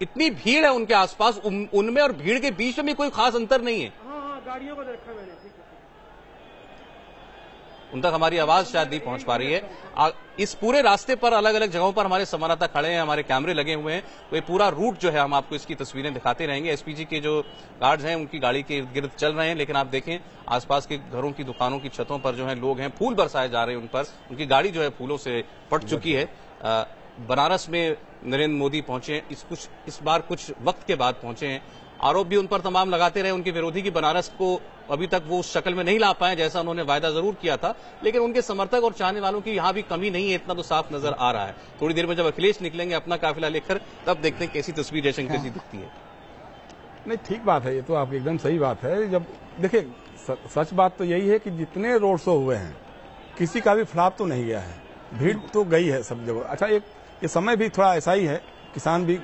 इतनी भीड़ है उनके आसपास, उनमें और भीड़ के बीच में भी कोई खास अंतर नहीं है। हाँ, गाड़ियों को देखा मैंने। उन तक हमारी आवाज शायद नहीं पहुंच पा रही है। इस पूरे रास्ते पर अलग अलग जगहों पर हमारे संवाददाता खड़े हैं, हमारे कैमरे लगे हुए हैं। तो ये पूरा रूट जो है हम आपको इसकी तस्वीरें दिखाते रहेंगे। एसपीजी के जो गार्ड्स हैं उनकी गाड़ी के इर्द गिर्द चल रहे हैं, लेकिन आप देखें आसपास के घरों की दुकानों की छतों पर जो है लोग हैं, फूल बरसाए जा रहे हैं उन पर। उनकी गाड़ी जो है फूलों से पट चुकी है। बनारस में नरेंद्र मोदी पहुंचे, इस बार कुछ वक्त के बाद पहुंचे हैं। आरोप भी उन पर तमाम लगाते रहे उनके विरोधी की बनारस को अभी तक वो उस शक्ल में नहीं ला पाए जैसा उन्होंने वायदा जरूर किया था, लेकिन उनके समर्थक और चाहने वालों की यहां भी कमी नहीं है, इतना तो साफ नजर आ रहा है। थोड़ी देर में जब अखिलेश निकलेंगे अपना काफिला लेकर, तब देखते हैं कैसी तस्वीर जयशंकर जी दिखती है। नहीं, ठीक बात है, ये तो आपकी एकदम सही बात है। जब देखिए सच बात तो यही है कि जितने रोड शो हुए हैं किसी का भी फ्लॉप तो नहीं गया है, भीड़ तो गई है सब जगह। अच्छा, ये समय भी थोड़ा ऐसा ही है, किसान भी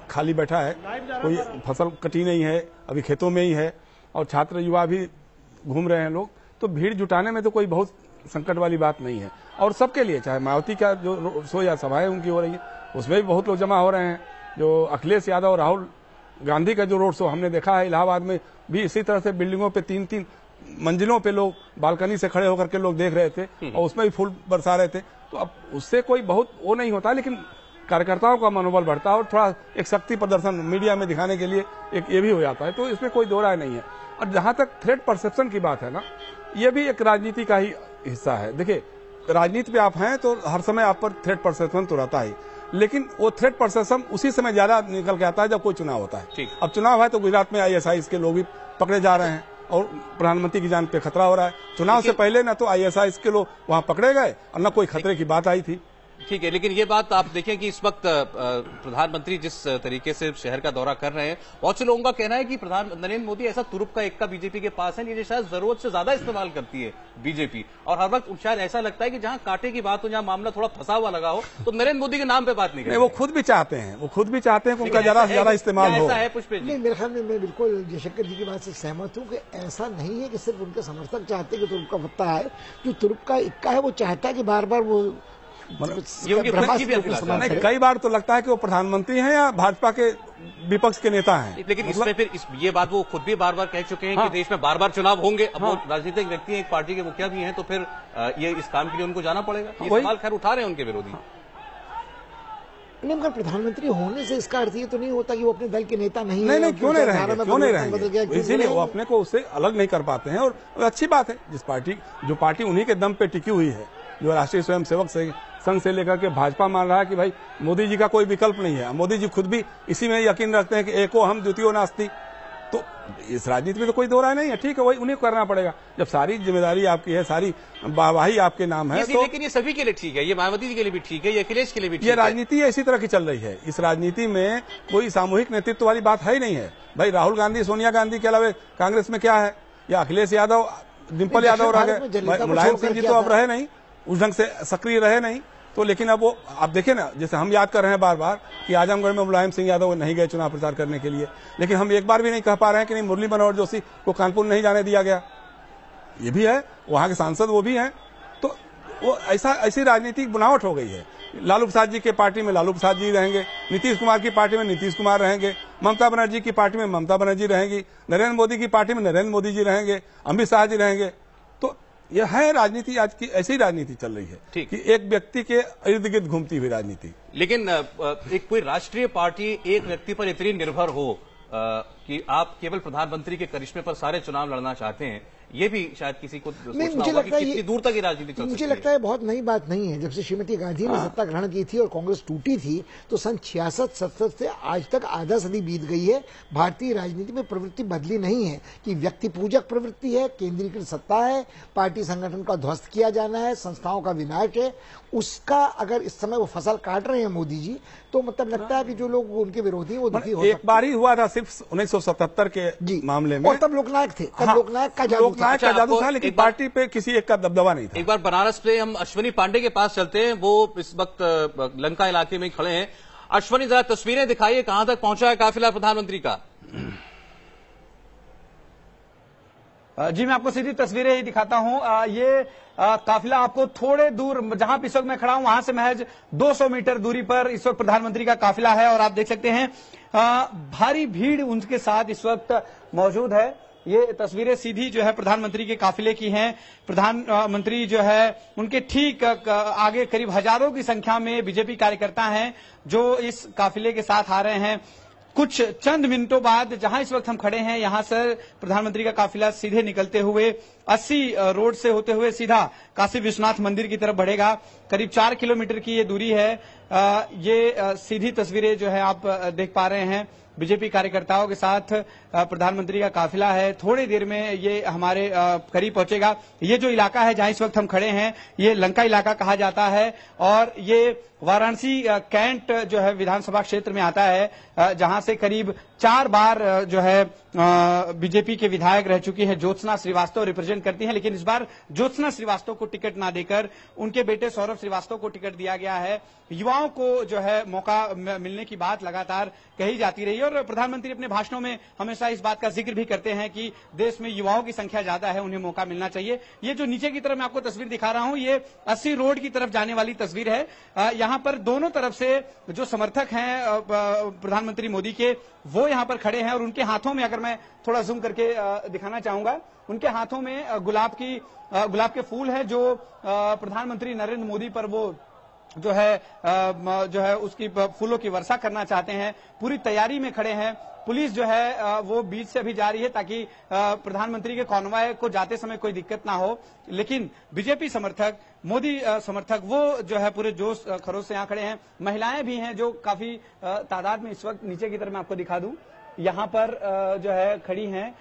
खाली बैठा है, कोई फसल कटी नहीं है, अभी खेतों में ही है, और छात्र युवा भी घूम रहे हैं लोग, तो भीड़ जुटाने में तो कोई बहुत संकट वाली बात नहीं है। और सबके लिए, चाहे मायावती का जो शो या सभाएं उनकी हो रही है उसमें भी बहुत लोग जमा हो रहे हैं। जो अखिलेश यादव और राहुल गांधी का जो रोड शो हमने देखा है इलाहाबाद में भी, इसी तरह से बिल्डिंगों पे 3-3 मंजिलों पे लोग बालकनी से खड़े होकर के लोग देख रहे थे और उसमें भी फूल बरसा रहे थे। तो अब उससे कोई बहुत वो नहीं होता, लेकिन कार्यकर्ताओं का मनोबल बढ़ता है और थोड़ा एक शक्ति प्रदर्शन मीडिया में दिखाने के लिए एक ये भी हो जाता है। तो इसमें कोई दो राय नहीं है। और जहां तक थ्रेट परसेप्शन की बात है ना, ये भी एक राजनीति का ही हिस्सा है। देखिए, राजनीति पे आप हैं तो हर समय आप पर थ्रेट परसेप्शन तो रहता ही, लेकिन वो थ्रेट परसेप्शन उसी समय ज्यादा निकल के आता है जब कोई चुनाव होता है। अब चुनाव है तो गुजरात में ISIS के लोग भी पकड़े जा रहे हैं और प्रधानमंत्री की जान पे खतरा हो रहा है। चुनाव से पहले न तो ISIS के लोग वहां पकड़े गए और न कोई खतरे की बात आई थी। ठीक है, लेकिन ये बात आप देखें कि इस वक्त प्रधानमंत्री जिस तरीके से शहर का दौरा कर रहे हैं, बहुत से लोगों का कहना है कि नरेंद्र मोदी ऐसा तुरुप का एक्का बीजेपी के पास है जिसे शायद जरूरत से ज्यादा इस्तेमाल करती है बीजेपी, और हर वक्त शायद ऐसा लगता है कि जहां कांटे की बात हो, जहां मामला थोड़ा फंसा हुआ लगा हो, तो नरेंद्र मोदी के नाम पे बात नहीं करें। वो खुद भी चाहते हैं, कि उनका ज्यादा से ज्यादा इस्तेमाल हो। नहीं, मेरे ख्याल में मैं बिल्कुल जयशंकर जी की बात से सहमत हूँ कि ऐसा नहीं है कि सिर्फ उनके समर्थक चाहते हैं कि तुरुप का पत्ता है। जो तुरुप का इक्का है वो चाहता है कि बार बार वो कई बार तो लगता है कि वो प्रधानमंत्री हैं या भाजपा के विपक्ष के नेता हैं। लेकिन इसमें फिर ये बात वो खुद भी बार बार कह चुके हैं कि देश में बार बार चुनाव होंगे। अब वो राजनीतिक व्यक्ति हैं, एक पार्टी के मुखिया भी हैं, तो फिर ये इस काम के लिए उनको जाना पड़ेगा। ये सवाल खैर उठा रहे हैं उनके विरोधी। नहीं, मगर प्रधानमंत्री होने से इसका अर्थ ये तो नहीं होता कि वो अपने दल के नेता नहीं है। नहीं, क्यों नहीं रहेंगे, इसीलिए वो अपने को उससे अलग नहीं कर पाते हैं। और अच्छी बात है, जो पार्टी उन्हीं के दम पे टिकी हुई है, जो राष्ट्रीय स्वयंसेवक संघ से लेकर के भाजपा मान रहा है कि भाई मोदी जी का कोई विकल्प नहीं है। मोदी जी खुद भी इसी में यकीन रखते हैं कि एको हम द्वितीयो नास्ति। तो इस राजनीति में तो कोई दो राय नहीं है। ठीक है, वही उन्हें करना पड़ेगा जब सारी जिम्मेदारी आपकी है, सारी वाहवाही आपके नाम है। तो लेकिन ये सभी के लिए ठीक है, ये मायावती जी के लिए भी ठीक है, ये अखिलेश के लिए भी ठीक है। ये राजनीति इसी तरह की चल रही है। इस राजनीति में कोई सामूहिक नेतृत्व वाली बात है ही नहीं है। भाई राहुल गांधी, सोनिया गांधी के अलावा कांग्रेस में क्या है, या अखिलेश यादव, डिम्पल यादव रह गए, मुलायम सिंह जी तो अब रहे नहीं, उस ढंग से सक्रिय रहे नहीं। तो लेकिन अब वो आप देखें ना, जैसे हम याद कर रहे हैं बार बार कि आजमगढ़ में मुलायम सिंह यादव नहीं गए चुनाव प्रचार करने के लिए, लेकिन हम एक बार भी नहीं कह पा रहे हैं कि नहीं मुरली मनोहर जोशी को कानपुर नहीं जाने दिया गया। ये भी है, वहां के सांसद वो भी हैं। तो वो ऐसी राजनीतिक बनावट हो गई है। लालू प्रसाद जी के पार्टी में लालू प्रसाद जी रहेंगे, नीतीश कुमार की पार्टी में नीतीश कुमार रहेंगे, ममता बनर्जी की पार्टी में ममता बनर्जी रहेंगी, नरेंद्र मोदी की पार्टी में नरेंद्र मोदी जी रहेंगे, अमित शाह जी रहेंगे। तो यह है राजनीति, आज की ऐसी राजनीति चल रही है कि एक व्यक्ति के इर्द गिर्द घूमती हुई राजनीति। लेकिन एक कोई राष्ट्रीय पार्टी एक व्यक्ति पर इतनी निर्भर हो कि आप केवल प्रधानमंत्री के करिश्मे पर सारे चुनाव लड़ना चाहते हैं, ये भी शायद किसी को नहीं, मुझे लगता है कितनी दूर तक ये राजनीति चल सकती है। मुझे लगता है बहुत नई बात नहीं है। जब से श्रीमती गांधी ने सत्ता ग्रहण की थी और कांग्रेस टूटी थी, तो सन 66-67 से आज तक आधा सदी बीत गई है। भारतीय राजनीति में प्रवृत्ति बदली नहीं है कि व्यक्ति पूजक प्रवृत्ति है, केंद्रीकृत सत्ता है, पार्टी संगठन का ध्वस्त किया जाना है, संस्थाओं का विनाश है। उसका अगर इस समय वो फसल काट रहे हैं मोदी जी, तो मतलब लगता है कि जो लोग उनके विरोधी हैं वो दुखी हो सकते हैं। एक बार ही हुआ था सिर्फ 1977 के मामले में, और तब लोकनायक थे, तब लोकनायक का जादू था, लेकिन पार्टी पे किसी एक का दबदबा नहीं था। एक बार बनारस पे हम अश्वनी पांडे के पास चलते हैं, वो इस वक्त लंका इलाके में खड़े हैं। अश्वनी, जरा तस्वीरें दिखाइए, कहां तक पहुंचा है काफिला प्रधानमंत्री का? जी, मैं आपको सीधी तस्वीरें ही दिखाता हूं। ये काफिला आपको थोड़े दूर, जहां इस वक्त मैं खड़ा हूं वहां से महज 200 मीटर दूरी पर इस वक्त प्रधानमंत्री का काफिला है। और आप देख सकते हैं भारी भीड़ उनके साथ इस वक्त मौजूद है। ये तस्वीरें सीधी जो है प्रधानमंत्री के काफिले की हैं। प्रधानमंत्री जो है उनके ठीक आगे करीब हजारों की संख्या में बीजेपी कार्यकर्ता हैं जो इस काफिले के साथ आ रहे हैं। कुछ चंद मिनटों बाद जहां इस वक्त हम खड़े हैं, यहां से प्रधानमंत्री का काफिला सीधे निकलते हुए 80 रोड से होते हुए सीधा काशी विश्वनाथ मंदिर की तरफ बढ़ेगा। करीब 4 किलोमीटर की ये दूरी है। ये सीधी तस्वीरें जो है आप देख पा रहे हैं। बीजेपी कार्यकर्ताओं के साथ प्रधानमंत्री का काफिला है। थोड़ी देर में ये हमारे करीब पहुंचेगा। ये जो इलाका है जहां इस वक्त हम खड़े हैं, ये लंका इलाका कहा जाता है और ये वाराणसी कैंट जो है विधानसभा क्षेत्र में आता है, जहां से करीब 4 बार जो है बीजेपी के विधायक रह चुकी हैं। ज्योत्सना श्रीवास्तव रिप्रेजेंट करती हैं, लेकिन इस बार ज्योत्सना श्रीवास्तव को टिकट ना देकर उनके बेटे सौरभ श्रीवास्तव को टिकट दिया गया है। युवाओं को जो है मौका मिलने की बात लगातार कही जाती रही है और प्रधानमंत्री अपने भाषणों में हमेशा इस बात का जिक्र भी करते हैं कि देश में युवाओं की संख्या ज्यादा है, उन्हें मौका मिलना चाहिए। ये जो नीचे की तरफ मैं आपको तस्वीर दिखा रहा हूं, ये 80 रोड की तरफ जाने वाली तस्वीर है। यहां पर दोनों तरफ से जो समर्थक हैं प्रधानमंत्री मोदी के, वो यहां पर खड़े हैं और उनके हाथों में, अगर मैं थोड़ा जूम करके दिखाना चाहूंगा, उनके हाथों में गुलाब के फूल है जो प्रधानमंत्री नरेंद्र मोदी पर वो जो है उसकी फूलों की वर्षा करना चाहते हैं। पूरी तैयारी में खड़े हैं। पुलिस जो है वो बीच से अभी जा रही है ताकि प्रधानमंत्री के कॉन्वॉय को जाते समय कोई दिक्कत ना हो। लेकिन बीजेपी समर्थक, मोदी समर्थक वो जो है पूरे जोश खरोश से यहाँ खड़े हैं। महिलाएं भी हैं जो काफी तादाद में इस वक्त नीचे की तरफ मैं आपको दिखा दूं, यहाँ पर जो है खड़ी हैं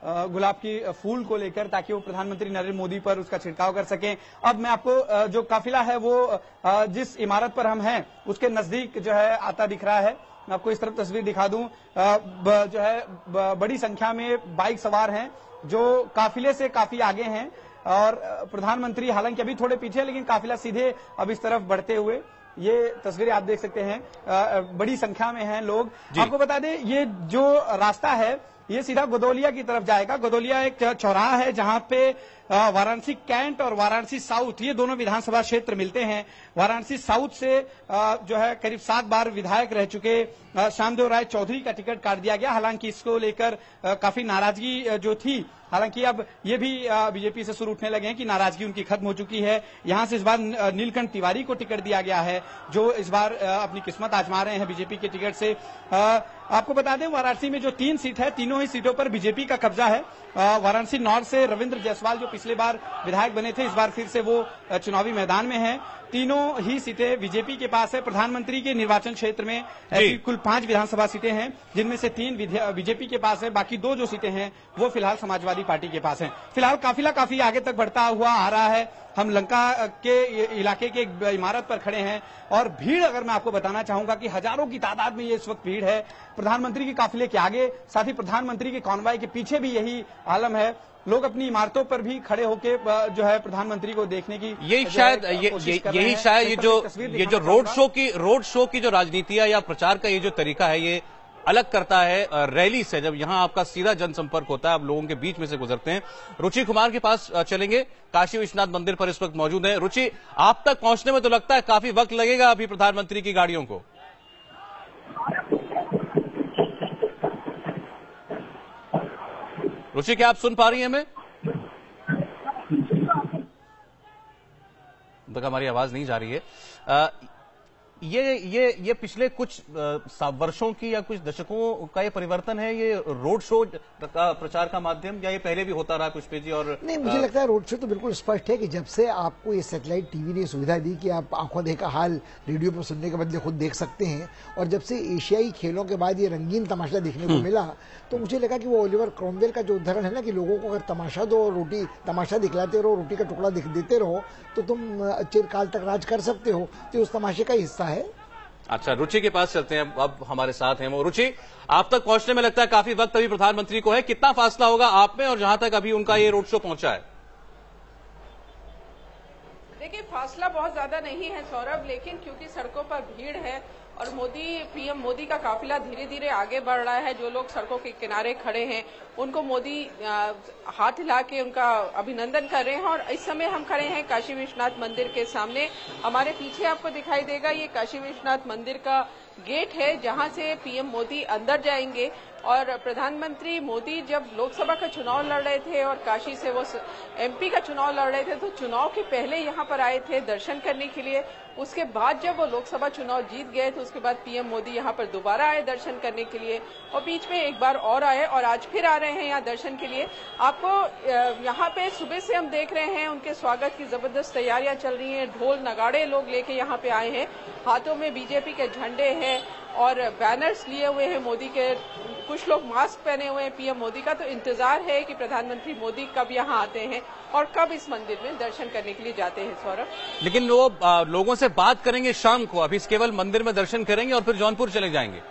गुलाब की फूल को लेकर, ताकि वो प्रधानमंत्री नरेंद्र मोदी पर उसका छिड़काव कर सकें। अब मैं आपको जो काफिला है वो जिस इमारत पर हम हैं उसके नजदीक जो है आता दिख रहा है। मैं आपको इस तरफ तस्वीर दिखा दूं, जो है बड़ी संख्या में बाइक सवार हैं जो काफिले से काफी आगे हैं और प्रधानमंत्री हालांकि अभी थोड़े पीछे, लेकिन काफिला सीधे अब इस तरफ बढ़ते हुए, ये तस्वीरें आप देख सकते हैं। बड़ी संख्या में हैं लोग। आपको बता दें ये जो रास्ता है ये सीधा गोदौलिया की तरफ जाएगा। गोदौलिया एक चौराहा है जहां पे वाराणसी कैंट और वाराणसी साउथ ये दोनों विधानसभा क्षेत्र मिलते हैं। वाराणसी साउथ से जो है करीब 7 बार विधायक रह चुके श्यामदेव राय चौधरी का टिकट काट दिया गया। हालांकि इसको लेकर काफी नाराजगी जो थी, हालांकि अब ये भी बीजेपी से सुर उठने लगे हैं कि नाराजगी उनकी खत्म हो चुकी है। यहां से इस बार नीलकंठ तिवारी को टिकट दिया गया है जो इस बार अपनी किस्मत आजमा रहे हैं बीजेपी के टिकट से। आपको बता दें वाराणसी में जो 3 सीट है, तीनों ही सीटों पर बीजेपी का कब्जा है। वाराणसी नॉर्थ से रविंद्र जायसवाल जो पिछले बार विधायक बने थे, इस बार फिर से वो चुनावी मैदान में हैं। तीनों ही सीटें बीजेपी के पास है। प्रधानमंत्री के निर्वाचन क्षेत्र में ऐसी कुल 5 विधानसभा सीटें हैं, जिनमें से 3 बीजेपी के पास है। बाकी 2 जो सीटें हैं वो फिलहाल समाजवादी पार्टी के पास हैं। फिलहाल काफिला काफी आगे तक बढ़ता हुआ आ रहा है। हम लंका के इलाके के एक इमारत पर खड़े हैं और भीड़, अगर मैं आपको बताना चाहूंगा कि हजारों की तादाद में ये इस वक्त भीड़ है। प्रधानमंत्री के काफिले के आगे, साथ ही प्रधानमंत्री के कॉन्वॉय के पीछे भी यही आलम है। लोग अपनी इमारतों पर भी खड़े होकर जो है प्रधानमंत्री को देखने की यही शायद ये जो रोड शो की जो राजनीति है या प्रचार का ये जो तरीका है, ये अलग करता है रैली से। जब यहां आपका सीधा जनसंपर्क होता है, आप लोगों के बीच में से गुजरते हैं। रुचि कुमार के पास चलेंगे, काशी विश्वनाथ मंदिर पर इस वक्त मौजूद है। रुचि, आप तक पहुंचने में तो लगता है काफी वक्त लगेगा अभी प्रधानमंत्री की गाड़ियों को। रुचि, क्या आप सुन पा रही हैं हमें? तक हमारी आवाज नहीं जा रही है। ये पिछले कुछ वर्षों की या कुछ दशकों का ये परिवर्तन है, ये रोड शो का प्रचार का माध्यम, या ये पहले भी होता रहा कुछ पे जी? और नहीं, मुझे लगता है रोड शो तो बिल्कुल स्पष्ट है कि जब से आपको ये सैटेलाइट टीवी ने सुविधा दी कि आप आंखों देखा हाल रेडियो पर सुनने के बदले खुद देख सकते हैं, और जब से एशियाई खेलों के बाद ये रंगीन तमाशा देखने को मिला, तो मुझे लगा कि वो ओलिवर क्रॉमवेल का जो उदाहरण है ना कि लोगों को अगर तमाशा दो और रोटी तमाशा दिखलाते रहो, रोटी का टुकड़ा देते रहो, तो तुम चिरकाल तक राज कर सकते हो। तो उस तमाशे का हिस्सा है। अच्छा, रुचि के पास चलते हैं, अब हमारे साथ हैं वो। रुचि, आप तक पहुंचने में लगता है काफी वक्त अभी प्रधानमंत्री को है, कितना फासला होगा आप में और जहां तक अभी उनका ये रोड शो पहुंचा है? देखिए, फासला बहुत ज्यादा नहीं है सौरभ, लेकिन क्योंकि सड़कों पर भीड़ है और पीएम मोदी का काफिला धीरे धीरे आगे बढ़ रहा है, जो लोग सड़कों के किनारे खड़े हैं उनको मोदी हाथ हिला के उनका अभिनंदन कर रहे हैं। और इस समय हम खड़े हैं काशी विश्वनाथ मंदिर के सामने। हमारे पीछे आपको दिखाई देगा ये काशी विश्वनाथ मंदिर का गेट है जहां से पीएम मोदी अंदर जाएंगे। और प्रधानमंत्री मोदी जब लोकसभा का चुनाव लड़ रहे थे और काशी से वो एमपी का चुनाव लड़ रहे थे, तो चुनाव के पहले यहां पर आए थे दर्शन करने के लिए। उसके बाद जब वो लोकसभा चुनाव जीत गए तो उसके बाद पीएम मोदी यहां पर दोबारा आए दर्शन करने के लिए, और बीच में एक बार और आए और आज फिर आ रहे हैं यहां दर्शन के लिए। आपको यहां पे सुबह से हम देख रहे हैं उनके स्वागत की जबरदस्त तैयारियां चल रही हैं। ढोल नगाड़े लोग लेके यहां पे आए हैं, हाथों में बीजेपी के झंडे हैं और बैनर्स लिए हुए हैं मोदी के। कुछ लोग मास्क पहने हुए हैं पीएम मोदी का। तो इंतजार है कि प्रधानमंत्री मोदी कब यहां आते हैं और कब इस मंदिर में दर्शन करने के लिए जाते हैं। सौरभ, लेकिन वो लोगों से बात करेंगे शाम को, अभी केवल मंदिर में दर्शन करेंगे और फिर जौनपुर चले जाएंगे।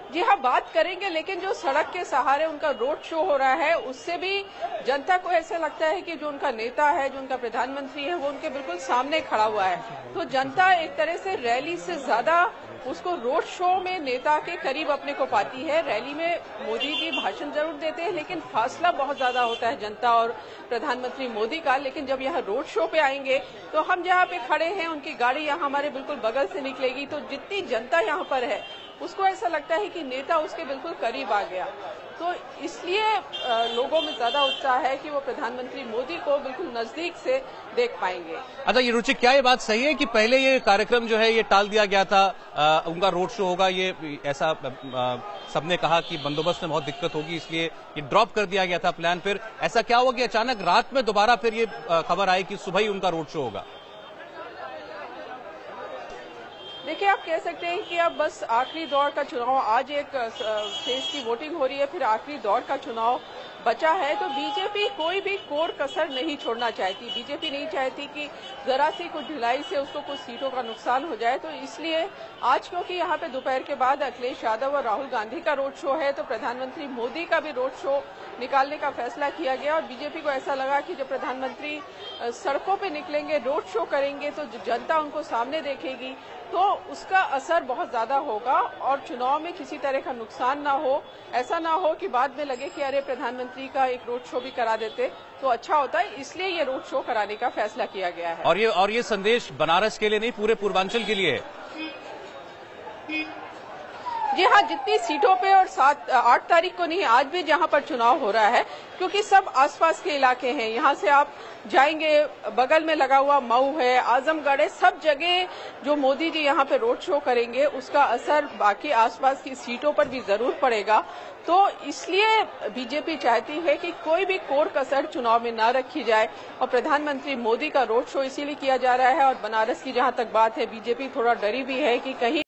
जी हाँ, बात करेंगे, लेकिन जो सड़क के सहारे उनका रोड शो हो रहा है उससे भी जनता को ऐसा लगता है कि जो उनका नेता है, जो उनका प्रधानमंत्री है, वो उनके बिल्कुल सामने खड़ा हुआ है। तो जनता एक तरह से रैली से ज्यादा उसको रोड शो में नेता के करीब अपने को पाती है। रैली में मोदी जी भाषण जरूर देते हैं, लेकिन फासला बहुत ज्यादा होता है जनता और प्रधानमंत्री मोदी का। लेकिन जब यहाँ रोड शो पे आएंगे तो हम जहाँ पे खड़े हैं उनकी गाड़ी यहाँ हमारे बिल्कुल बगल से निकलेगी, तो जितनी जनता यहाँ पर है उसको ऐसा लगता है कि नेता उसके बिल्कुल करीब आ गया। तो इसलिए लोगों में ज्यादा उत्साह है कि वो प्रधानमंत्री मोदी को बिल्कुल नजदीक से देख पाएंगे। अच्छा, ये रुचि, क्या ये बात सही है कि पहले ये कार्यक्रम जो है ये टाल दिया गया था, उनका रोड शो होगा, ये ऐसा सबने कहा कि बंदोबस्त में बहुत दिक्कत होगी इसलिए ये ड्रॉप कर दिया गया था प्लान। फिर ऐसा क्या हुआ कि अचानक रात में दोबारा फिर ये खबर आई कि सुबह ही उनका रोड शो होगा? देखिए, आप कह सकते हैं कि अब बस आखिरी दौर का चुनाव, आज एक फेज की वोटिंग हो रही है, फिर आखिरी दौर का चुनाव बचा है। तो बीजेपी कोई भी कोर कसर नहीं छोड़ना चाहती। बीजेपी नहीं चाहती कि जरा सी कुछ ढिलाई से उसको कुछ सीटों का नुकसान हो जाए। तो इसलिए आज क्योंकि यहाँ पे दोपहर के बाद अखिलेश यादव और राहुल गांधी का रोड शो है, तो प्रधानमंत्री मोदी का भी रोड शो निकालने का फैसला किया गया। और बीजेपी को ऐसा लगा कि जब प्रधानमंत्री सड़कों पे निकलेंगे, रोड शो करेंगे, तो जनता उनको सामने देखेगी, तो उसका असर बहुत ज्यादा होगा और चुनाव में किसी तरह का नुकसान ना हो। ऐसा ना हो कि बाद में लगे कि अरे प्रधानमंत्री का एक रोड शो भी करा देते तो अच्छा होता है। इसलिए ये रोड शो कराने का फैसला किया गया है। और ये संदेश बनारस के लिए नहीं, पूरे पूर्वांचल के लिए है। जी हाँ, जितनी सीटों पे और 8 तारीख को नहीं, आज भी जहां पर चुनाव हो रहा है, क्योंकि सब आसपास के इलाके हैं। यहाँ से आप जाएंगे, बगल में लगा हुआ मऊ है, आजमगढ़ है, सब जगह जो मोदी जी यहाँ पे रोड शो करेंगे उसका असर बाकी आसपास की सीटों पर भी जरूर पड़ेगा। तो इसलिए बीजेपी चाहती है कि कोई भी कोर कसर चुनाव में न रखी जाए और प्रधानमंत्री मोदी का रोड शो इसीलिए किया जा रहा है। और बनारस की जहां तक बात है, बीजेपी थोड़ा डरी भी है कि कहीं